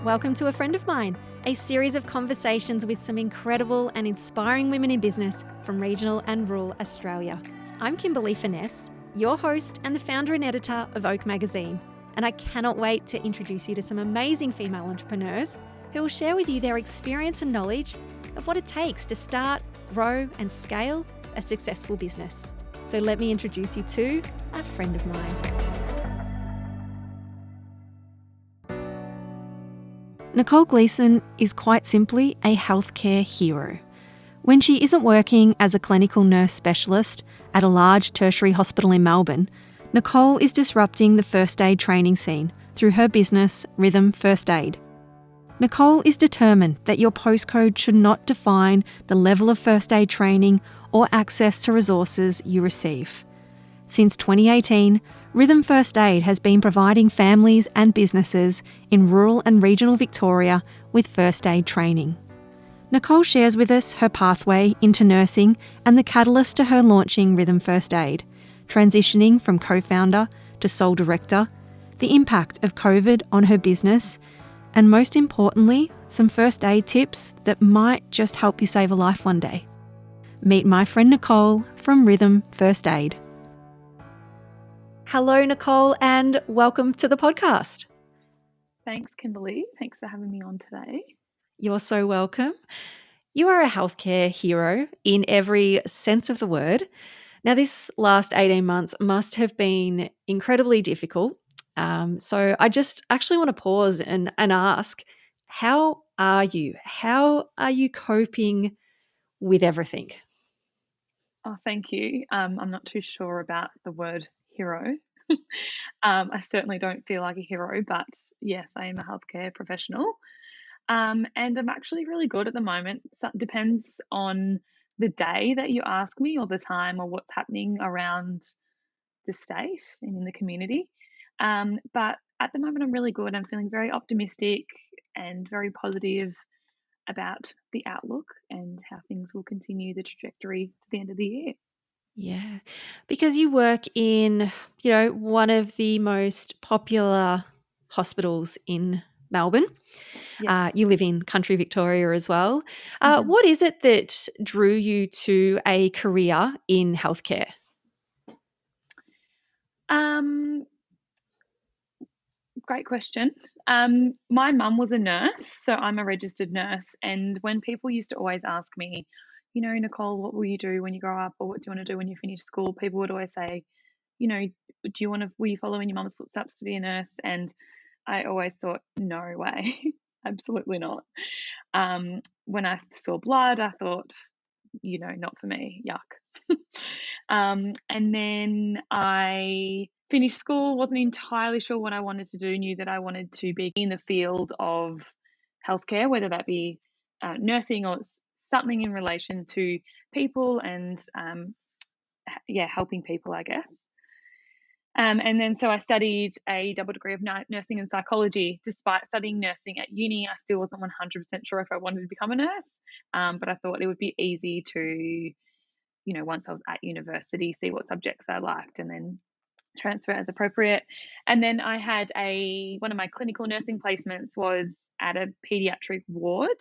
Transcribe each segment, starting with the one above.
Welcome to A Friend of Mine, a series of conversations with some incredible and inspiring women in business from regional and rural Australia. I'm Kimberley Furness, your host and the founder and editor of Oak Magazine, and I cannot wait to introduce you to some amazing female entrepreneurs who will share with you their experience and knowledge of what it takes to start, grow and scale a successful business. So let me introduce you to a friend of mine. Nicole Gleeson is quite simply a healthcare hero. When she isn't working as a clinical nurse specialist at a large tertiary hospital in Melbourne, Nicole is disrupting the first aid training scene through her business, Rhythm First Aid. Nicole is determined that your postcode should not define the level of first aid training or access to resources you receive. Since 2018, Rhythm First Aid has been providing families and businesses in rural and regional Victoria with first aid training. Nicole shares with us her pathway into nursing and the catalyst to her launching Rhythm First Aid, transitioning from co-founder to sole director, the impact of COVID on her business, and most importantly, some first aid tips that might just help you save a life one day. Meet my friend Nicole from Rhythm First Aid. Hello, Nicole, and welcome to the podcast. Thanks, Kimberley. Thanks for having me on today. You're so welcome. You are a healthcare hero in every sense of the word. Now, this last 18 months must have been incredibly difficult. So I just actually want to pause and ask, how are you? How are you coping with everything? Oh, thank you. I'm not too sure about the word hero. I certainly don't feel like a hero, but yes, I am a healthcare professional. And I'm actually really good at the moment. So it depends on the day that you ask me or the time or what's happening around the state and in the community. But at the moment, I'm really good. I'm feeling very optimistic and very positive about the outlook and how things will continue the trajectory to the end of the year. Yeah, because you work in, one of the most popular hospitals in Melbourne. Yes. You live in country Victoria as well. Mhm. What is it that drew you to a career in healthcare? Um, Great question. My mum was a nurse, so I'm a registered nurse. And when people used to always ask me, Nicole, what will you do when you grow up, or what do you want to do when you finish school? People would always say, will you follow in your mum's footsteps to be a nurse? And I always thought, no way, absolutely not. When I saw blood, I thought, not for me, yuck. And then I finished school, wasn't entirely sure what I wanted to do, knew that I wanted to be in the field of healthcare, whether that be nursing or something in relation to people and, helping people, I guess. And then so I studied a double degree of nursing and psychology. Despite studying nursing at uni, I still wasn't 100% sure if I wanted to become a nurse, but I thought it would be easy to, once I was at university, see what subjects I liked and then transfer as appropriate. And then I had one of my clinical nursing placements was at a pediatric ward,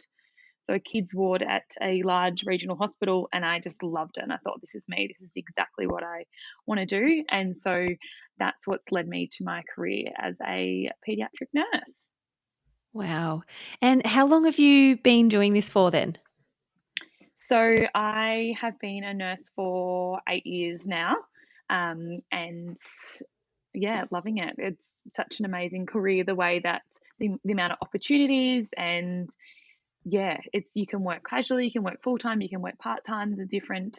so a kids ward at a large regional hospital, and I just loved it. And I thought, this is me. This is exactly what I want to do. And so that's what's led me to my career as a pediatric nurse. Wow. And how long have you been doing this for then? So I have been a nurse for 8 years now, and yeah, loving it. It's such an amazing career, the way that the amount of opportunities and yeah, you can work casually, you can work full time, you can work part time. The different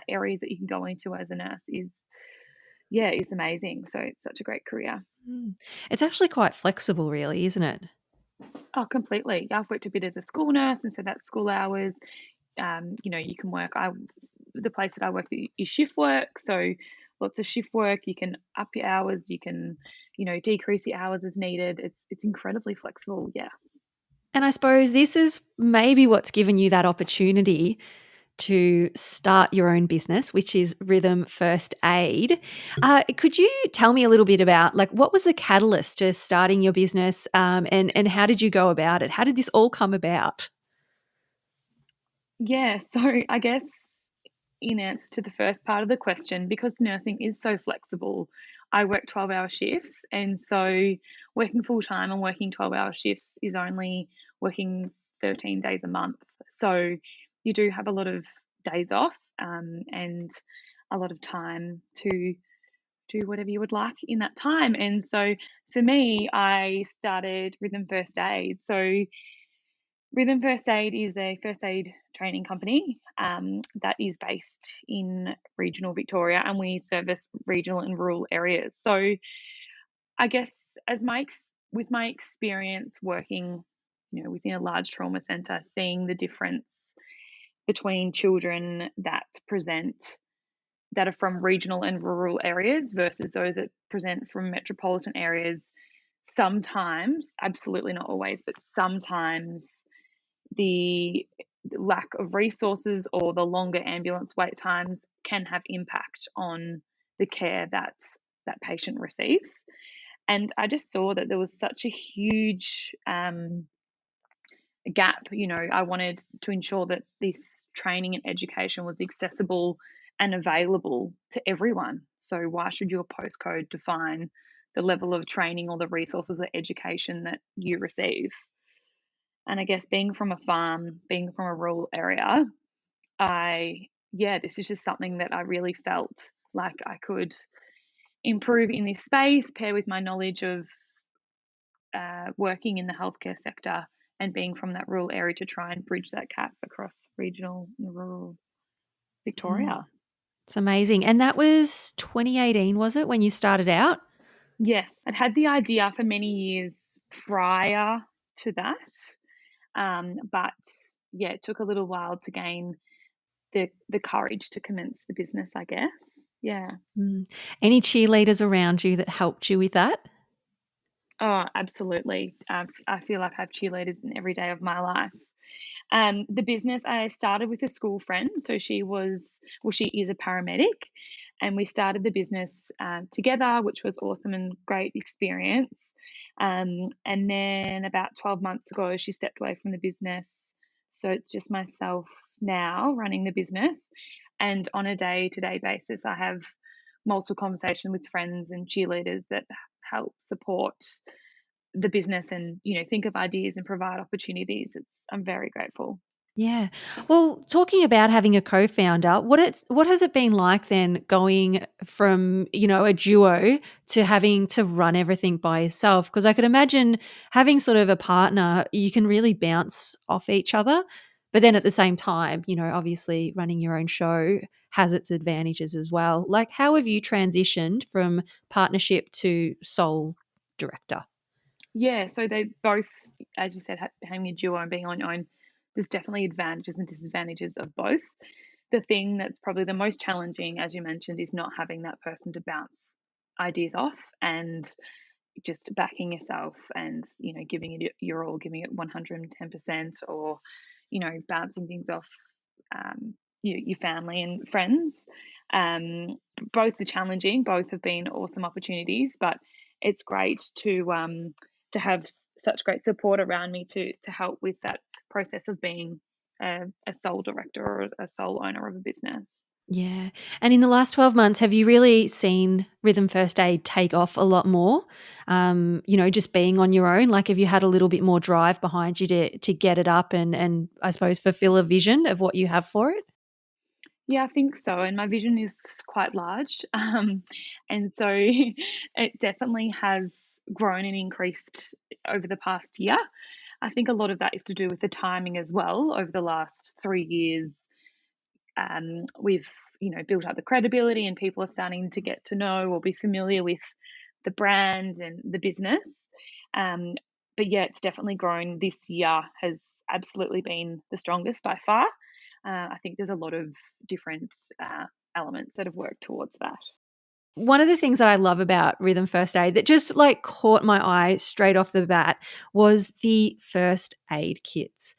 areas that you can go into as a nurse is amazing. So it's such a great career. It's actually quite flexible, really, isn't it? Oh, completely. I've worked a bit as a school nurse, and so that's school hours. You can work. The place that I work is shift work, so lots of shift work. You can up your hours. You can, decrease your hours as needed. It's incredibly flexible. Yes. And I suppose this is maybe what's given you that opportunity to start your own business, which is Rhythm First Aid. Could you tell me a little bit about what was the catalyst to starting your business, and how did you go about it? How did this all come about? Yeah, so I guess in answer to the first part of the question, because nursing is so flexible, I work 12-hour shifts. And so working full time and working 12-hour shifts is only working 13 days a month. So you do have a lot of days off, and a lot of time to do whatever you would like in that time. And so for me, I started Rhythm First Aid. So Rhythm First Aid is a first aid training company that is based in regional Victoria, and we service regional and rural areas. So I guess with my experience working, within a large trauma centre, seeing the difference between children that are from regional and rural areas versus those that present from metropolitan areas, sometimes, absolutely not always, but sometimes the lack of resources or the longer ambulance wait times can have impact on the care that that patient receives. And I just saw that there was such a huge gap. I wanted to ensure that this training and education was accessible and available to everyone. So why should your postcode define the level of training or the resources or education that you receive? And I guess being from a farm, being from a rural area, this is just something that I really felt like I could improve in this space, pair with my knowledge of working in the healthcare sector and being from that rural area to try and bridge that gap across regional and rural Mm, Victoria. it's amazing. And that was 2018, was it, when you started out? Yes, I'd had the idea for many years prior to that, but yeah, it took a little while to gain the courage to commence the business, I guess. Yeah. Mm. Any cheerleaders around you that helped you with that? Oh, absolutely. I feel like I have cheerleaders in every day of my life. The business, I started with a school friend. So she is a paramedic, and we started the business together, which was awesome and great experience. And then about 12 months ago, she stepped away from the business. So it's just myself now running the business. And on a day to day basis, I have multiple conversations with friends and cheerleaders that help support the business and think of ideas and provide opportunities. I'm very grateful. Yeah. Well, talking about having a co-founder, what has it been like then going from, a duo to having to run everything by yourself? Because I could imagine having sort of a partner, you can really bounce off each other. But then at the same time, obviously running your own show has its advantages as well. Like, how have you transitioned from partnership to sole director? Yeah, so they both, as you said, having a duo and being on your own, there's definitely advantages and disadvantages of both. The thing that's probably the most challenging, as you mentioned, is not having that person to bounce ideas off and just backing yourself and giving it your all, giving it 110%, or bouncing things off your family and friends. um, Both are challenging, both have been awesome opportunities, but it's great to have such great support around me to help with that process of being a sole director or a sole owner of a business. Yeah. And in the last 12 months, have you really seen Rhythm First Aid take off a lot more? Just being on your own? Like, have you had a little bit more drive behind you to get it up and I suppose fulfill a vision of what you have for it? Yeah, I think so. And my vision is quite large. And so it definitely has grown and increased over the past year. I think a lot of that is to do with the timing as well. Over the last 3 years, we've built up the credibility, and people are starting to get to know or be familiar with the brand and the business. Um, but yeah, it's definitely grown. This year has absolutely been the strongest by far. I think there's a lot of different elements that have worked towards that. One of the things that I love about Rhythm First Aid that just caught my eye straight off the bat was the first aid kits.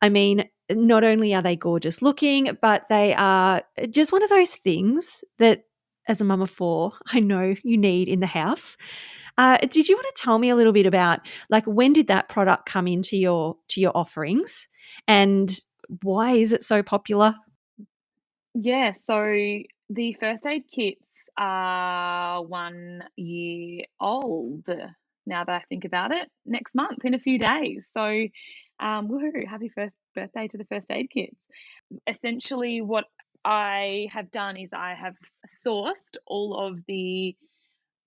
I mean, not only are they gorgeous looking, but they are just one of those things that, as a mum of four, I know you need in the house. Did you want to tell me a little bit about, like, when did that product come into your offerings, and why is it so popular? Yeah, so the first aid kits are 1 year old now that I think about it, next month in a few days. So, woohoo, happy first birthday to the first aid kits. Essentially, what I have done is I have sourced all of the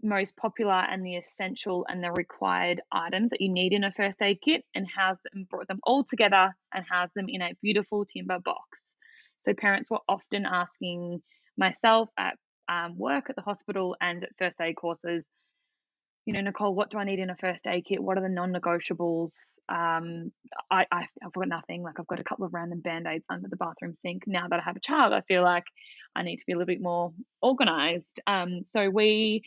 most popular and the essential and the required items that you need in a first aid kit and housed them, brought them all together and housed them in a beautiful timber box. So parents were often asking myself at work at the hospital and at first aid courses, Nicole, what do I need in a first aid kit? What are the non-negotiables? I've got nothing. Like, I've got a couple of random band-aids under the bathroom sink. Now that I have a child, I feel like I need to be a little bit more organized. So we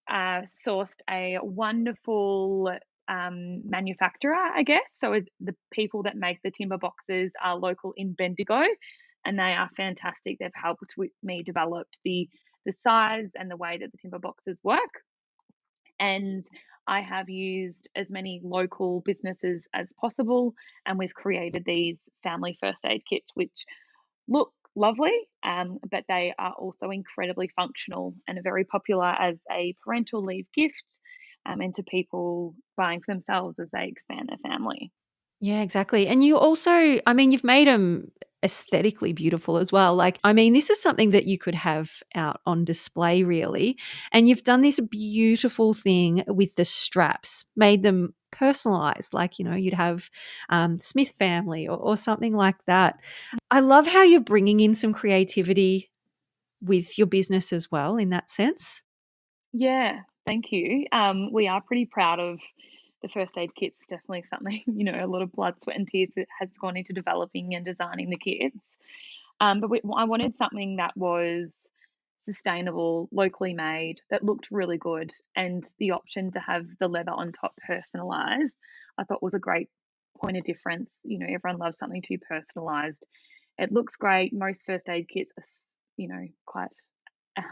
sourced a wonderful manufacturer, I guess. So the people that make the timber boxes are local in Bendigo, and they are fantastic. They've helped with me develop the size and the way that the timber boxes work. And I have used as many local businesses as possible, and we've created these family first aid kits, which look lovely, but they are also incredibly functional and are very popular as a parental leave gift, and to people buying for themselves as they expand their family. Yeah, exactly. And you also, I mean, you've made them aesthetically beautiful as well. Like, I mean, this is something that you could have out on display, really. And you've done this beautiful thing with the straps, made them personalized, like, you'd have Smith family, or something like that. I love how you're bringing in some creativity with your business as well, in that sense. Yeah, thank you. We are pretty proud of the first aid kits. Definitely something, a lot of blood, sweat, and tears that has gone into developing and designing the kits. But I wanted something that was sustainable, locally made, that looked really good, and the option to have the leather on top personalized, I thought was a great point of difference. Everyone loves something to be personalized. It looks great. Most first aid kits are, quite. I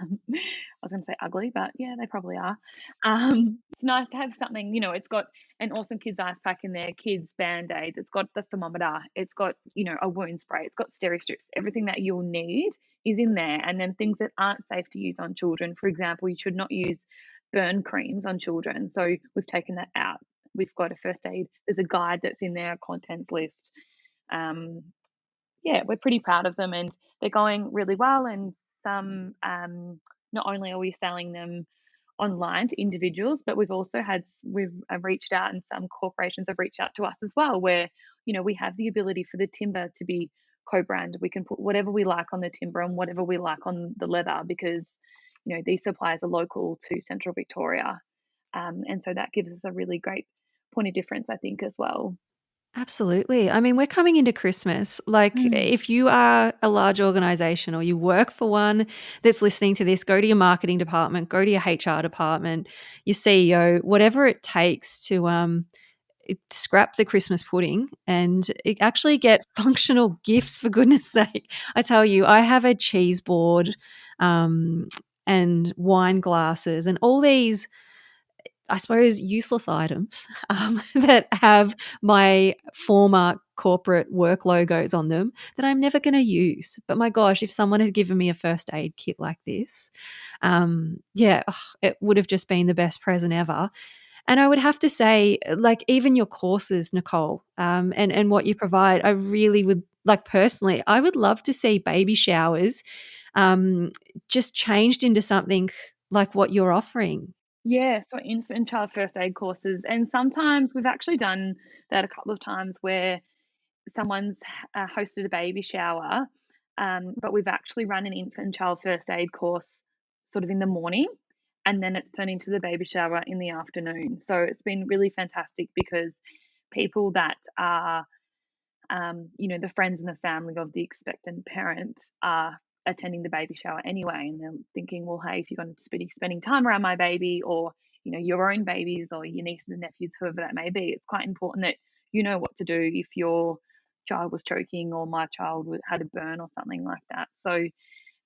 was going to say ugly, but yeah, they probably are. It's nice to have something, it's got an awesome kids ice pack in there, kids band aids, it's got the thermometer, it's got, a wound spray, it's got steri strips, everything that you'll need is in there. And then things that aren't safe to use on children. For example, you should not use burn creams on children. So we've taken that out. We've got a first aid, there's a guide that's in there, a contents list. Um, yeah, we're pretty proud of them, and they're going really well. And some, not only are we selling them online to individuals, but we've reached out, and some corporations have reached out to us as well, where we have the ability for the timber to be co-branded. We can put whatever we like on the timber and whatever we like on the leather, because these suppliers are local to Central Victoria, and so that gives us a really great point of difference, I think, as well. Absolutely. I mean, we're coming into Christmas. Like, Mm. if you are a large organization or you work for one that's listening to this, go to your marketing department, go to your HR department, your CEO, whatever it takes to scrap the Christmas pudding and actually get functional gifts, for goodness sake. I tell you, I have a cheese board and wine glasses and all these, I suppose, useless items that have my former corporate work logos on them that I'm never going to use. But my gosh, if someone had given me a first aid kit like this, yeah, it would have just been the best present ever. And I would have to say, like, even your courses, Nicole, and what you provide, I really would, like, personally, I would love to see baby showers um, just changed into something like what you're offering. Yeah, so infant and child first aid courses, and sometimes we've actually done that a couple of times where someone's hosted a baby shower, but we've actually run an infant and child first aid course sort of in the morning, and then it's turned into the baby shower in the afternoon. So it's been really fantastic, because people that are the friends and the family of the expectant parent are attending the baby shower anyway, and they're thinking, well, hey, if you're going to be spending time around my baby, or your own babies, or your nieces and nephews, whoever that may be, it's quite important that you know what to do if you're child was choking or my child had a burn or something like that. So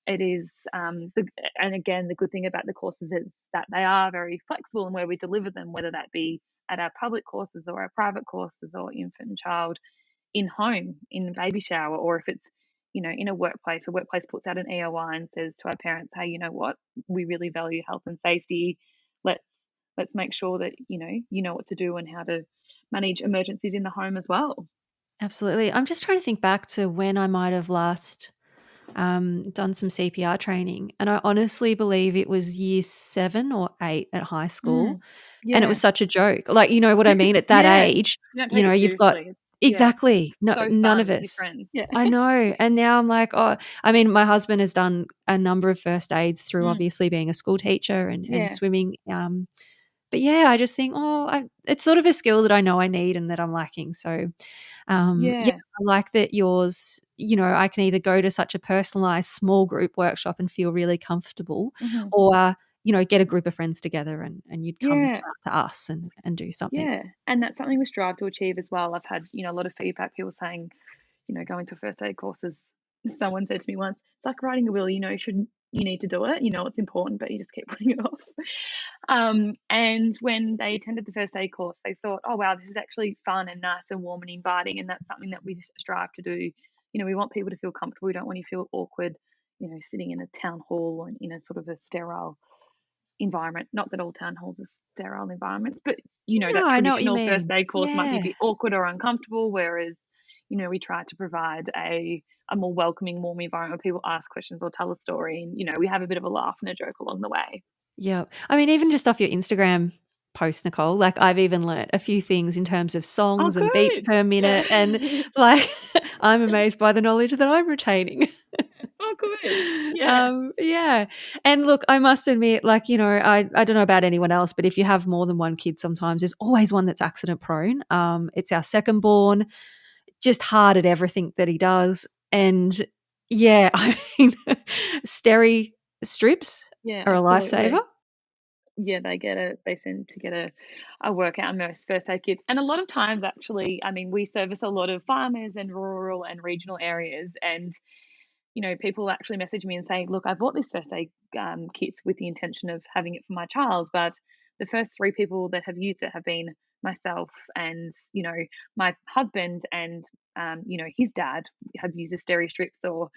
it is, and again, the good thing about the courses is that they are very flexible in where we deliver them, whether that be at our public courses or our private courses or infant and child in home, in baby shower, or if it's, in a workplace puts out an EOI and says to our parents, hey, you know what, we really value health and safety. Let's make sure that, you know what to do and how to manage emergencies in the home as well. Absolutely. I'm just trying to think back to when I might have last done some CPR training. And I honestly believe it was year 7 or 8 at high school. Mm. And it Yeah. was such a joke. Like, you know what I mean? At that Yeah. age, You don't take it you've got seriously. exactly It's no, so none of fun with your us. friends. Yeah. I know. And now I'm like, oh, I mean, my husband has done a number of first aids through Mm. obviously being a school teacher and Yeah. swimming. But yeah, I just think, it's sort of a skill that I know I need and that I'm lacking. So yeah, Yeah. I like that yours, I can either go to such a personalized small group workshop and feel really comfortable Mhm. or, get a group of friends together and you'd come Yeah. out to us and do something. Yeah. And that's something we strive to achieve as well. I've had, a lot of feedback, people saying, going to first aid courses. Someone said to me once, it's like writing a will, you need to do it, it's important, but you just keep putting it off. And when they attended the first aid course, they thought, oh wow, this is actually fun and nice and warm and inviting, and that's something that we strive to do. We want people to feel comfortable. We don't want you to feel awkward, sitting in a town hall and in a sort of a sterile environment. Not that all town halls are sterile environments, but No, that I know what you traditional first mean. aid course might be a Yeah. bit awkward or uncomfortable, whereas we try to provide a more welcoming, warm environment where people ask questions or tell a story, and we have a bit of a laugh and a joke along the way. Yeah. I mean, even just off your Instagram post, Nicole, like I've even learnt a few things in terms of Oh, songs and beats good. per Yeah. minute. And like, I'm amazed by the knowledge that I'm retaining. Oh, good. Yeah. Yeah. And look, I must admit, like, I don't know about anyone else, but if you have more than one kid, sometimes there's always one that's accident prone. It's our second born, just hard at everything that he does. And yeah, I mean, steri strips Yeah, are a lifesaver. absolutely. Yeah, they tend to get a workout in most first aid kits. And a lot of times actually, I mean, we service a lot of farmers and rural and regional areas, and people actually message me and say, look, I bought this first aid kit with the intention of having it for my child, but the first three people that have used it have been myself and, my husband and, his dad have used the steri strips or,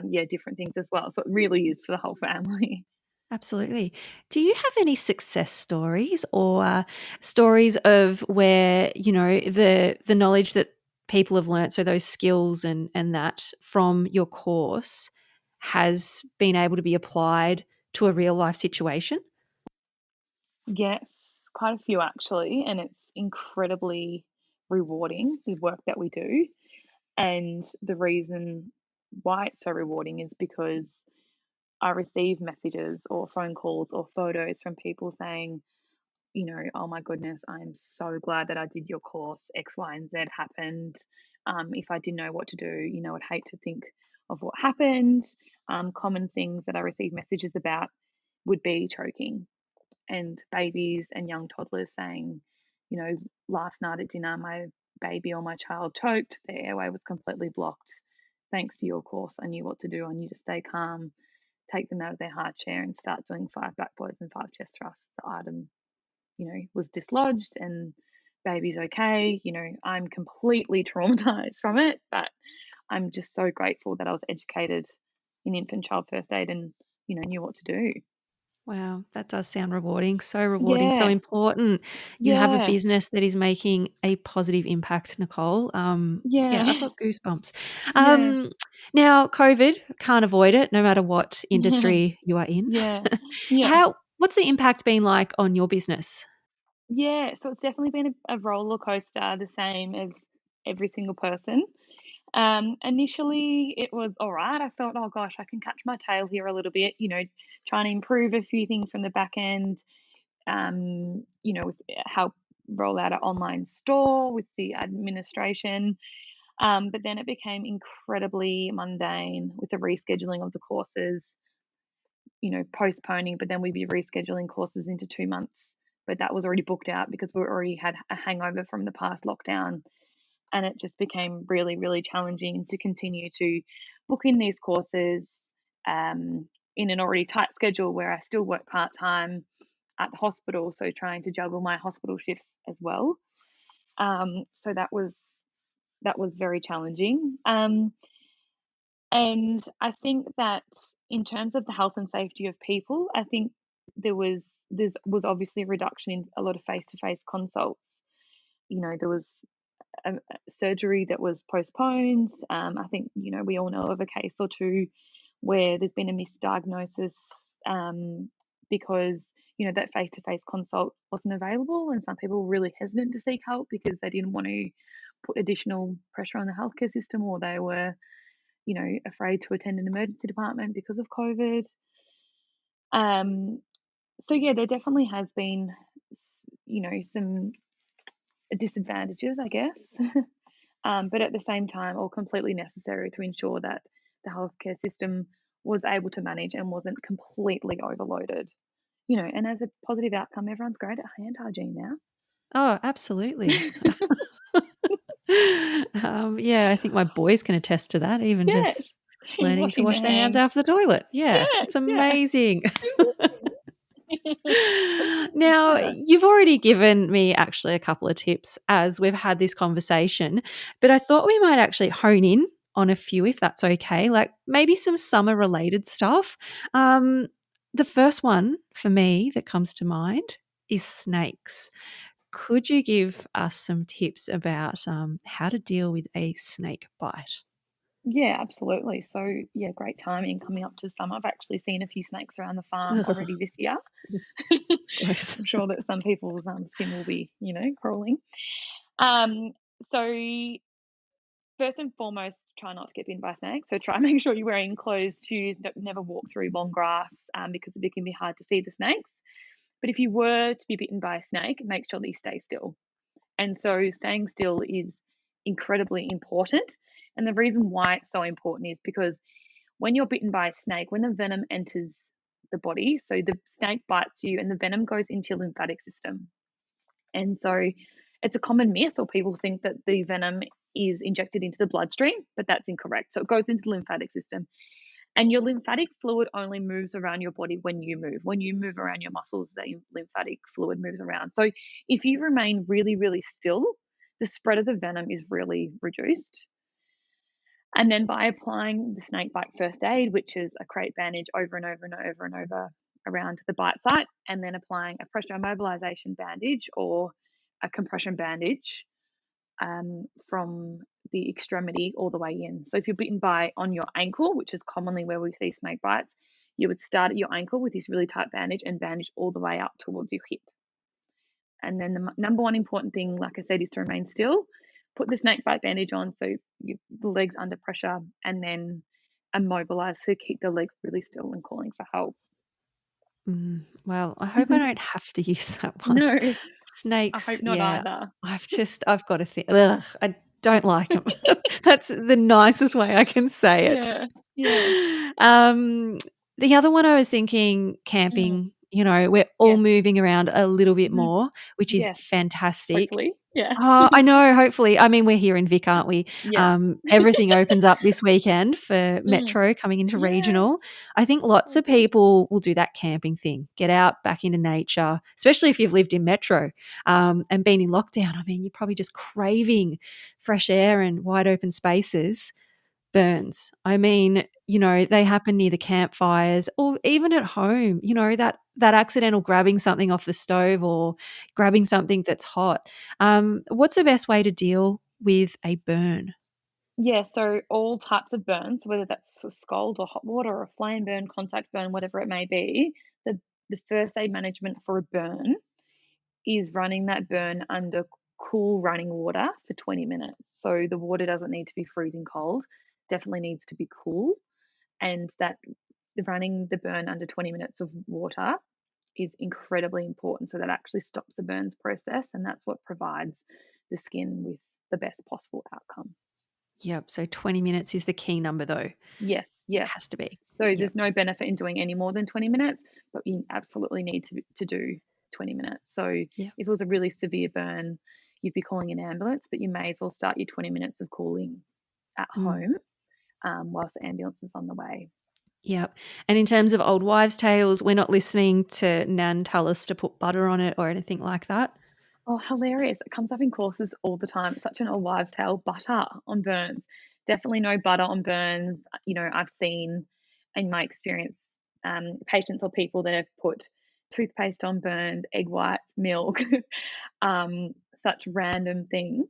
yeah, different things as well. So it really is for the whole family. Absolutely. Do you have any success stories or stories of where, the knowledge that people have learnt, so those skills and that from your course has been able to be applied to a real life situation? Yes, quite a few actually, and it's incredibly rewarding, the work that we do. And the reason why it's so rewarding is because I receive messages or phone calls or photos from people saying, oh my goodness, I'm so glad that I did your course. X, Y, and Z happened. If I didn't know what to do, I'd hate to think of what happened. Common things that I receive messages about would be choking and babies and young toddlers saying, last night at dinner, my baby or my child choked, their airway was completely blocked. Thanks to your course, I knew what to do. I knew to stay calm, take them out of their hard chair and start doing 5 back blows and 5 chest thrusts. The item, was dislodged and baby's okay. I'm completely traumatized from it, but I'm just so grateful that I was educated in infant child first aid and, knew what to do. Wow, that does sound rewarding. So rewarding, so Yeah. important. You have a Yeah. business that is making a positive impact, Nicole. Yeah, I've Yeah. got goosebumps. Yeah. Now, COVID, can't avoid it, no matter what industry you are in. Yeah. Yeah. What's the impact been like on your business? Yeah. So it's definitely been a roller coaster, the same as every single person. Initially, it was all right. I thought, oh gosh, I can catch my tail here a little bit, trying to improve a few things from the back end, with help roll out an online store with the administration. But then it became incredibly mundane with the rescheduling of the courses, postponing, but then we'd be rescheduling courses into 2 months. But that was already booked out because we already had a hangover from the past lockdown. and it just became really, really challenging to continue to book in these courses in an already tight schedule where I still work part-time at the hospital, so trying to juggle my hospital shifts as well. So that was very challenging. And I think that in terms of the health and safety of people, I think there was obviously a reduction in a lot of face-to-face consults. There was surgery that was postponed. I think we all know of a case or two where there's been a misdiagnosis because that face-to-face consult wasn't available, and some people were really hesitant to seek help because they didn't want to put additional pressure on the healthcare system, or they were afraid to attend an emergency department because of COVID. So yeah, there definitely has been some disadvantages, I guess. But at the same time, all completely necessary to ensure that the healthcare system was able to manage and wasn't completely overloaded. And as a positive outcome, everyone's great at hand hygiene now. Oh, absolutely. Yeah, I think my boys can attest to that, even Yes, just learning to washing wash their their hands hands. after the toilet. Yeah, Yeah, it's yeah. amazing. Now, Yeah. you've already given me actually a couple of tips as we've had this conversation, but I thought we might actually hone in on a few if that's okay, like maybe some summer related stuff. The first one for me that comes to mind is snakes. Could you give us some tips about how to deal with a snake bite? Yeah, absolutely. So, yeah, great timing coming up to summer. I've actually seen a few snakes around the farm Ugh, already this year. gross. I'm sure that some people's skin will be, crawling. Um, so first and foremost, try not to get bitten by snakes. So try and make sure you're wearing closed shoes. Don't, never walk through long grass because it can be hard to see the snakes. But if you were to be bitten by a snake, make sure that you stay still. And so staying still is incredibly important. And the reason why it's so important is because when you're bitten by a snake, when the venom enters the body, so the snake bites you and the venom goes into your lymphatic system. And so it's a common myth, or people think that the venom is injected into the bloodstream, but that's incorrect. So it goes into the lymphatic system. And your lymphatic fluid only moves around your body when you move. When you move around your muscles, the lymphatic fluid moves around. So if you remain really, really still, the spread of the venom is really reduced. And then by applying the snake bite first aid, which is a crepe bandage over and over and over and over around the bite site, and then applying a pressure immobilization bandage or a compression bandage from the extremity all the way in. So if you're bitten by on your ankle, which is commonly where we see snake bites, you would start at your ankle with this really tight bandage and bandage all the way up towards your hip. And then the number one important thing, like I said, is to remain still. Put the snake bite bandage on so the legs under pressure, and then immobilize, so keep the legs really still and calling for help. Well, I hope I don't have to use that one. No, I Snakes, hope not yeah, either. I've got to think. Ugh, I don't like them. That's the nicest way I can say it. Yeah, yeah. Um, the other one I was thinking, Mm, camping. We're all yes. moving around a little bit Mhm. more, which is Yes. fantastic. Hopefully. Yeah. Oh, I know, hopefully. I mean, we're here in Vic, aren't we? Yes. Everything opens up this weekend for Mm. Metro coming into Yes. regional. I think lots So of good. people will do that camping thing, get out back into nature, especially if you've lived in Metro and been in lockdown. I mean, you're probably just craving fresh air and wide open spaces. Burns. I mean, they happen near the campfires or even at home, that accidental grabbing something off the stove or grabbing something that's hot. What's the best way to deal with a burn? Yeah, so all types of burns, whether that's scald or hot water or a flame burn, contact burn, whatever it may be, the first aid management for a burn is running that burn under cool running water for 20 minutes. So the water doesn't need to be freezing cold, definitely needs to be cool. And that running the burn under 20 minutes of water is incredibly important. So that actually stops the burns process, and that's what provides the skin with the best possible outcome. Yep. So 20 minutes is the key number, though. Yes, yes. Has to be. So Yep. there's no benefit in doing any more than 20 minutes, but you absolutely need to do 20 minutes. So if Yep. it was a really severe burn, you'd be calling an ambulance, but you may as well start your 20 minutes of cooling at Mm. home whilst the ambulance is on the way. Yep. And in terms of old wives' tales, we're not listening to Nan tell us to put butter on it or anything like that. Oh, hilarious. It comes up in courses all the time. It's such an old wives' tale. Butter on burns. Definitely no butter on burns. I've seen in my experience patients or people that have put toothpaste on burns, egg whites, milk, such random things.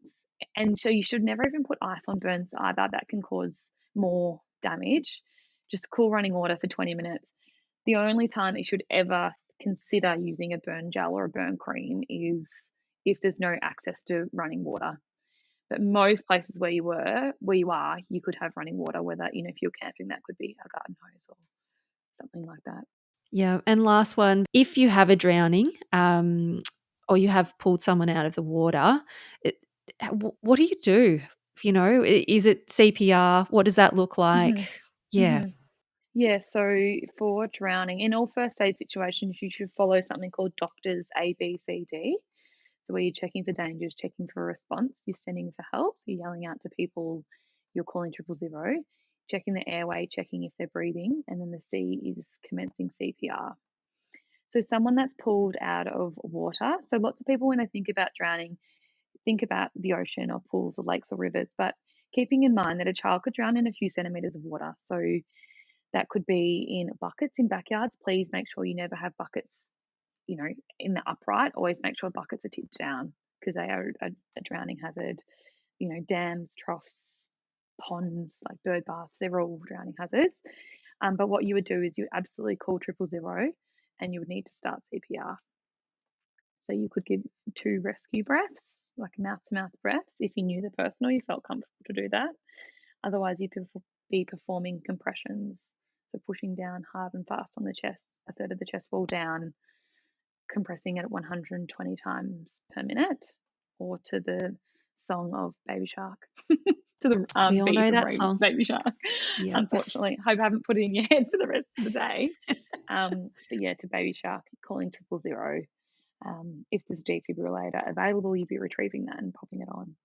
And so you should never even put ice on burns either. That can cause more damage. Just cool running water for 20 minutes. The only time that you should ever consider using a burn gel or a burn cream is if there's no access to running water. But most places where you are, you could have running water, whether, if you're camping, that could be a garden hose or something like that. Yeah. And last one, if you have a drowning or you have pulled someone out of the water, what do you do? Is it CPR? What does that look hmm like? Yeah. hmm Yeah, so for drowning, in all first aid situations, you should follow something called doctors ABCD. So where you're checking for dangers, checking for a response, you're sending for help, so you're yelling out to people, you're calling 000, checking the airway, checking if they're breathing, and then the C is commencing CPR. So someone that's pulled out of water. So lots of people when they think about drowning, think about the ocean or pools or lakes or rivers, but keeping in mind that a child could drown in a few centimeters of water. So that could be in buckets in backyards. Please make sure you never have buckets, in the upright. Always make sure buckets are tipped down because they are a drowning hazard. Dams, troughs, ponds, like bird baths, they're all drowning hazards. But what you would do is you absolutely call 000 and you would need to start CPR. So you could give 2 rescue breaths, like mouth to mouth breaths, if you knew the person or you felt comfortable to do that. Otherwise, you'd be performing compressions, so pushing down hard and fast on the chest, a third of the chest wall down, compressing at 120 times per minute, or to the song of Baby Shark, to the We all beat know of that song. Baby Shark. Yep. Unfortunately, hope I haven't put it in your head for the rest of the day. But yeah, to Baby Shark, calling 000. If there's a defibrillator available, you'd be retrieving that and popping it on.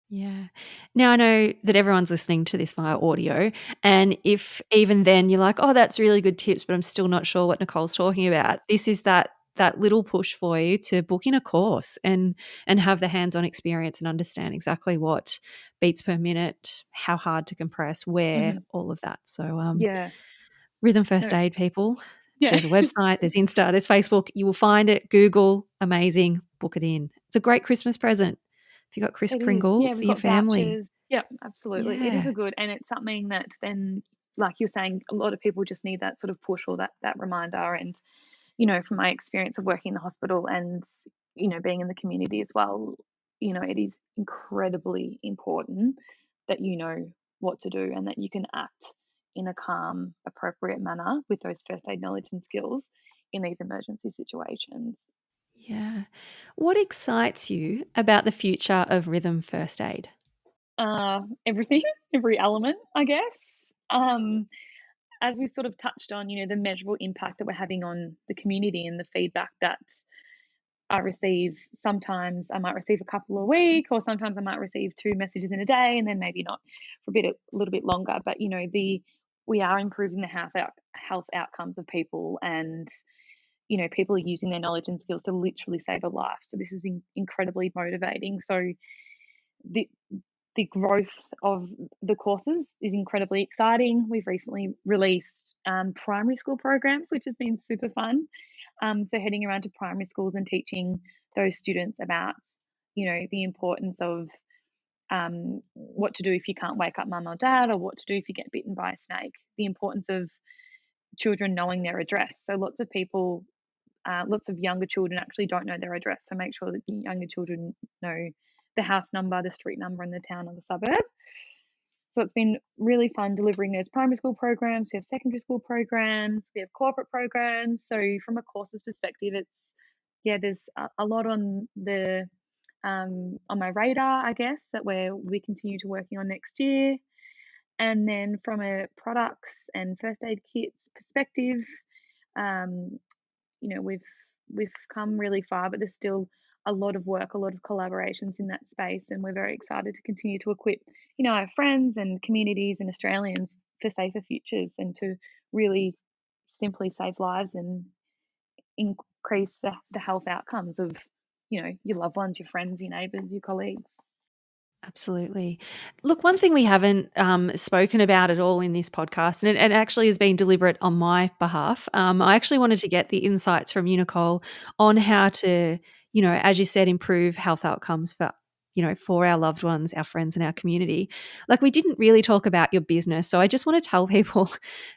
Yeah. Now I know that everyone's listening to this via audio, and if even then you're like, "Oh, that's really good tips, but I'm still not sure what Nicole's talking about." This is that little push for you to book in a course and have the hands-on experience and understand exactly what beats per minute, how hard to compress, where, hmm all of that. So, Yeah, Rhythm First no, Aid people. yeah, There's a website, there's Insta, there's Facebook. You will find it. Google, amazing, book it in. It's a great Christmas present. If you got Kris it is. Kringle Yeah, for we've your got family. vouchers. Yep, absolutely. It is Yeah. a good, and it's something that then, like you're saying, a lot of people just need that sort of push or that reminder. And from my experience of working in the hospital and being in the community as well, it is incredibly important that you know what to do and that you can act in a calm, appropriate manner with those first aid knowledge and skills in these emergency situations. Yeah. What excites you about the future of Rhythm First Aid? Everything, every element, I guess. Um, as we've sort of touched on, the measurable impact that we're having on the community and the feedback that I receive. Sometimes I might receive a couple a week, or sometimes I might receive 2 messages in a day, and then maybe not for a little bit longer. But we are improving the health outcomes of people, and people are using their knowledge and skills to literally save a life. So this is incredibly motivating. So the the growth of the courses is incredibly exciting. We've recently released primary school programs, which has been super fun. So heading around to primary schools and teaching those students about, the importance of what to do if you can't wake up mum or dad, or what to do if you get bitten by a snake. The importance of children knowing their address. So lots of younger children actually don't know their address. So make sure that the younger children know the house number, the street number, and the town or the suburb. So it's been really fun delivering those primary school programs. We have secondary school programs, we have corporate programs. So from a courses perspective, there's a lot on my radar, I guess, that we continue to working on next year. And then from a products and first aid kits perspective, um, we've come really far, but there's still a lot of work, a lot of collaborations in that space, and we're very excited to continue to equip, our friends and communities and Australians for safer futures and to really simply save lives and increase the health outcomes of, your loved ones, your friends, your neighbours, your colleagues. Absolutely. Look, one thing we haven't spoken about at all in this podcast, and it actually has been deliberate on my behalf. I actually wanted to get the insights from you, Nicole, on how to, as you said, improve health outcomes for our loved ones, our friends, and our community. Like, we didn't really talk about your business, so I just want to tell people,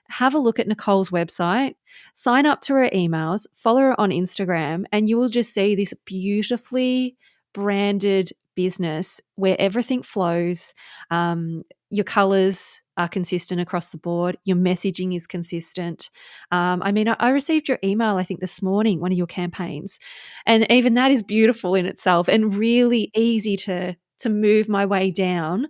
have a look at Nicole's website, sign up to her emails, follow her on Instagram, and you will just see this beautifully branded business where everything flows. Your colors are consistent across the board. Your messaging is consistent. I received your email, I think, this morning, one of your campaigns, and even that is beautiful in itself and really easy to move my way down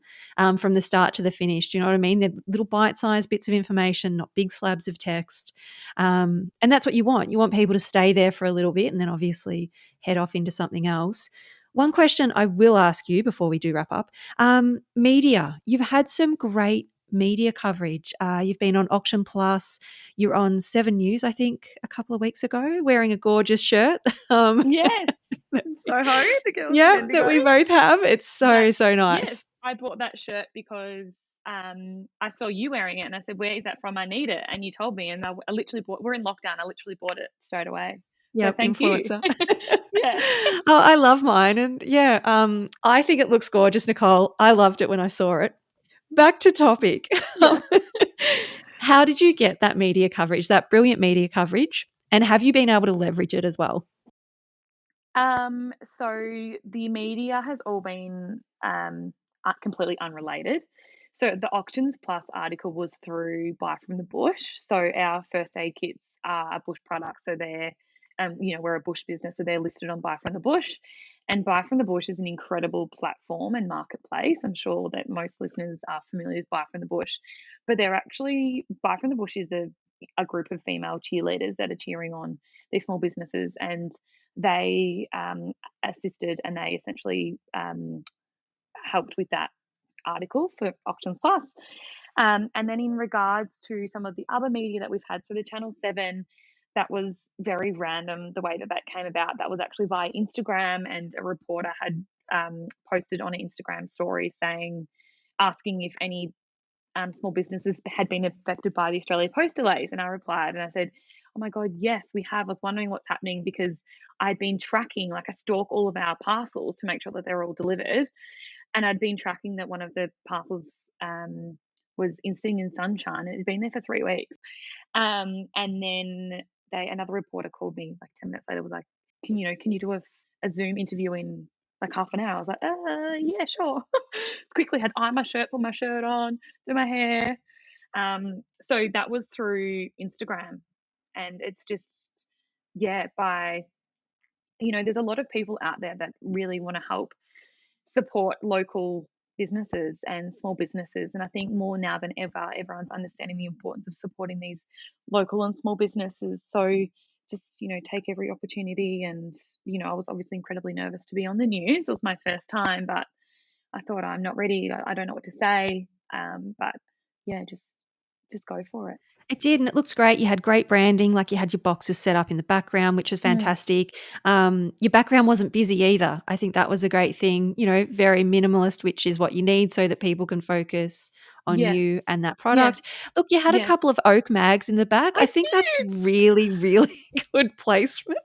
from the start to the finish. Do you know what I mean? They're little bite-sized bits of information, not big slabs of text. And that's what you want. You want people to stay there for a little bit and then obviously head off into something else. One question I will ask you before we do wrap up, media. You've had some great media coverage. You've been on Auction Plus. You're on 7 News, I think, a couple of weeks ago, wearing a gorgeous shirt. Yes. Soho, the girls in Yeah, that Bendigo. we both have. It's so Yes, nice. I bought that shirt because I saw you wearing it and I said, "Where is that from? I need it." And you told me, and I literally bought. We're in lockdown. I literally bought it straight away. So Yep, thank you. influencer. Yeah, Oh, I love mine, and yeah, I think it looks gorgeous, Nicole. I loved it when I saw it. Back to topic. yeah. How did you get that media coverage, that brilliant media coverage, and have you been able to leverage it as well? So the media has all been completely unrelated. So the Auctions Plus article was through Buy from the Bush. So our first aid kits are a bush product. So they're, we're a bush business, so they're listed on Buy from the Bush. And Buy from the Bush is an incredible platform and marketplace. I'm sure that most listeners are familiar with Buy from the Bush, but they're actually Buy from the Bush is a group of female cheerleaders that are cheering on these small businesses, and they assisted and they essentially helped with that article for Auctions Plus. And then in regards to some of the other media that we've had, so the Channel 7, that was very random the way that that came about. That was actually via Instagram, and a reporter had posted on an Instagram story asking if any small businesses had been affected by the Australia Post delays. And I replied and I said, "Oh my God, yes, we have. I was wondering what's happening because I'd been tracking, like I stalk all of our parcels to make sure that they're all delivered. And I'd been tracking that one of the parcels was sitting in sunshine. It had been there for 3 weeks. And then another reporter called me like 10 minutes later, was like, can you do a Zoom interview in like half an hour? I was like, yeah, sure. Quickly had to iron my shirt, put my shirt on, do my hair. So that was through Instagram. And it's just, yeah, there's a lot of people out there that really want to help support local businesses and small businesses. And I think more now than ever, everyone's understanding the importance of supporting these local and small businesses. So just, take every opportunity. And, I was obviously incredibly nervous to be on the news. It was my first time, but I thought, I'm not ready. I don't know what to say. But yeah, just go for it. It did, and it looks great. You had great branding, like you had your boxes set up in the background, which was Mm. fantastic. Your background wasn't busy either. I think that was a great thing, very minimalist, which is what you need so that people can focus on Yes. you and that product. Yes. Look, you had a Yes. couple of oak mags in the back. I I think that's did. really, really good placement.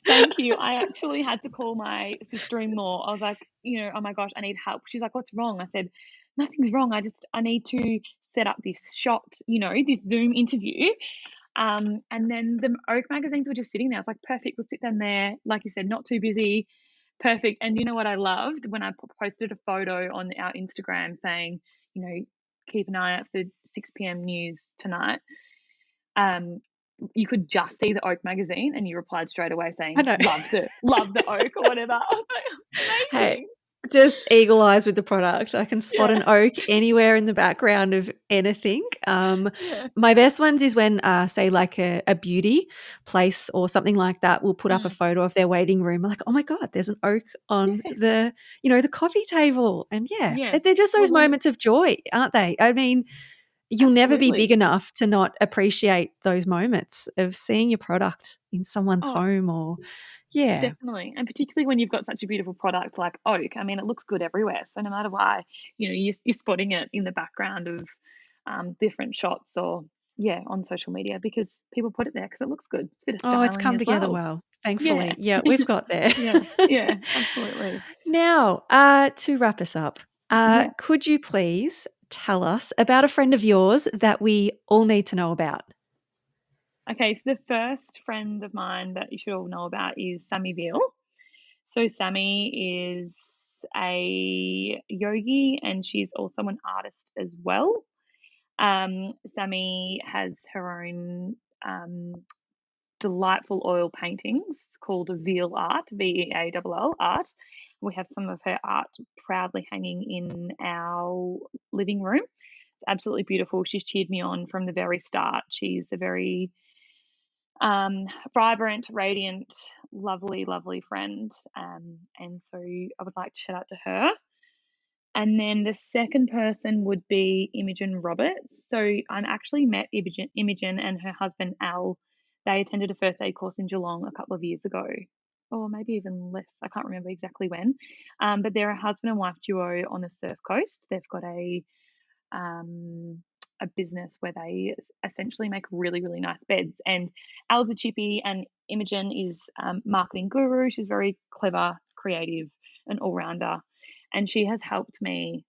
Thank you. I actually had to call my sister-in-law. I was like, "Oh my gosh, I need help." She's like, "What's wrong?" I said, "Nothing's wrong. I need to set up this shot, this Zoom interview." And then the Oak magazines were just sitting there. I was like, "Perfect. We'll sit them there." Like you said, not too busy. Perfect. And you know what I loved? When I posted a photo on our Instagram saying, keep an eye out for 6 p.m. news tonight. You could just see the Oak magazine, and you replied straight away I saying, know. love the Oak or whatever. I was like, Hey, amazing. Just eagle eyes with the product. I can spot Yeah. an oak anywhere in the background of anything. Yeah. My best ones is when, say, like a beauty place or something like that will put up a Mm. photo of their waiting room. I'm like, oh my God, there's an oak on Yes. the coffee table. And yeah, Yes. they're just Well, those moments of joy, aren't they? I mean, you'll never be big absolutely. enough to not appreciate those moments of seeing your product in someone's Oh, home or, yeah. definitely. And particularly when you've got such a beautiful product like oak. I mean, it looks good everywhere. So no matter why, you're spotting it in the background of different shots or, yeah, on social media because people put it there because it looks good. It's a bit of Oh, it's styling come as together well. well, Yeah. thankfully. Yeah, we've got there. Yeah. Yeah. Absolutely. Now, to wrap us up, Yeah. could you please tell us about a friend of yours that we all need to know about? Okay. So the first friend of mine that you should all know about is Sammy Veal. So Sammy is a yogi and she's also an artist as well. Sammy has her own delightful oil paintings called Veal Art, Veall art. We have some of her art proudly hanging in our living room. It's absolutely beautiful. She's cheered me on from the very start. She's a very vibrant, radiant, lovely, lovely friend. And so I would like to shout out to her. And then the second person would be Imogen Roberts. So I'm actually met Imogen and her husband Al. They attended a first aid course in Geelong a couple of years ago, or maybe even less. I can't remember exactly when. But they're a husband and wife duo on the Surf Coast. They've got um, a business where they essentially make really, really nice beds. And Al's a chippy, and Imogen is marketing guru. She's very clever, creative, and all rounder. And she has helped me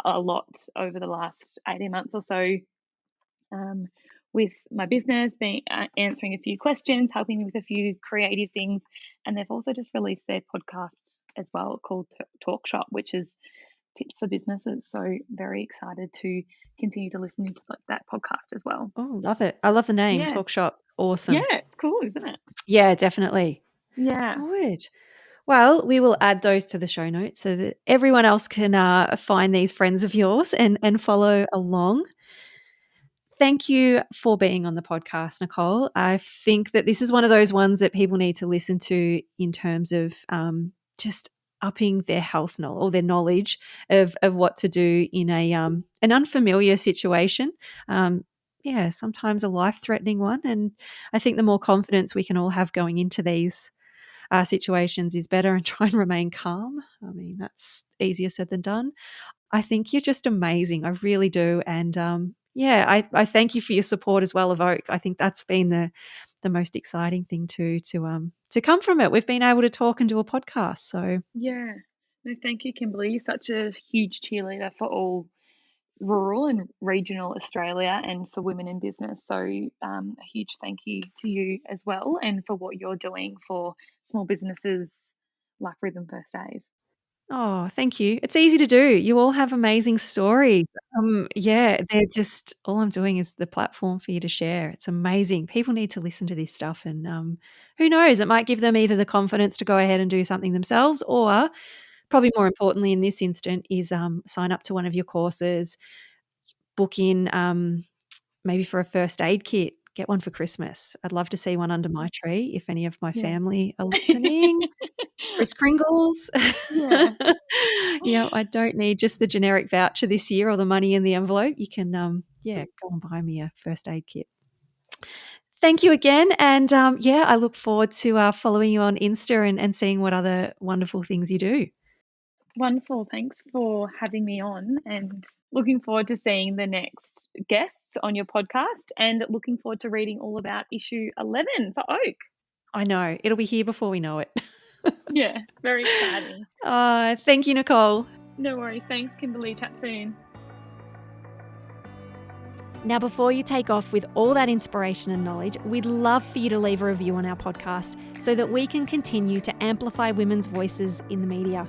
a lot over the last 18 months or so um, with my business, being answering a few questions, helping me with a few creative things. And they've also just released their podcast as well called Talk Shop, which is tips for businesses. So very excited to continue to listen to that podcast as well. Oh, love it. I love the name, Yeah. Talk Shop. Yeah, Awesome. it's cool, isn't it? Yeah, definitely. Yeah. Good. Well, we will add those to the show notes so that everyone else can find these friends of yours and follow along. Thank you for being on the podcast, Nicole. I think that this is one of those ones that people need to listen to in terms of just upping their health knowledge or their knowledge of what to do in an unfamiliar situation. Yeah, sometimes a life-threatening one. And I think the more confidence we can all have going into these situations is better, and try and remain calm. I mean, that's easier said than done. I think you're just amazing. I really do. And yeah, I thank you for your support as well of Oak. I think that's been the most exciting thing to come from it. We've been able to talk and do a podcast. So Yeah. No, thank you, Kimberley. You're such a huge cheerleader for all rural and regional Australia and for women in business. So a huge thank you to you as well and for what you're doing for small businesses like Rhythm First Aid. oh, thank you. It's easy to do. You all have amazing stories. Yeah, they're just all I'm doing is the platform for you to share. It's amazing. People need to listen to this stuff, and who knows? It might give them either the confidence to go ahead and do something themselves, or probably more importantly in this instant is sign up to one of your courses, book in maybe for a first aid kit, get one for Christmas. I'd love to see one under my tree if any of my Yeah. family are listening. Kris Kringles. Yeah. Yeah, I don't need just the generic voucher this year or the money in the envelope. You can, yeah, go and buy me a first aid kit. Thank you again. And yeah, I look forward to following you on Insta and seeing what other wonderful things you do. Wonderful. Thanks for having me on and looking forward to seeing the next guests on your podcast and looking forward to reading all about issue 11 for Oak. I know. It'll be here before we know it. Yeah, very exciting. Thank you, Nicole. No worries. Thanks, Kimberley. Chat soon. Now, before you take off with all that inspiration and knowledge, we'd love for you to leave a review on our podcast so that we can continue to amplify women's voices in the media.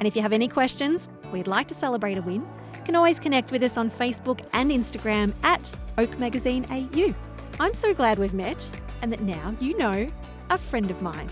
And if you have any questions, we'd like to celebrate a win, you can always connect with us on Facebook and Instagram at Oak Magazine AU. I'm so glad we've met and that now you know a friend of mine.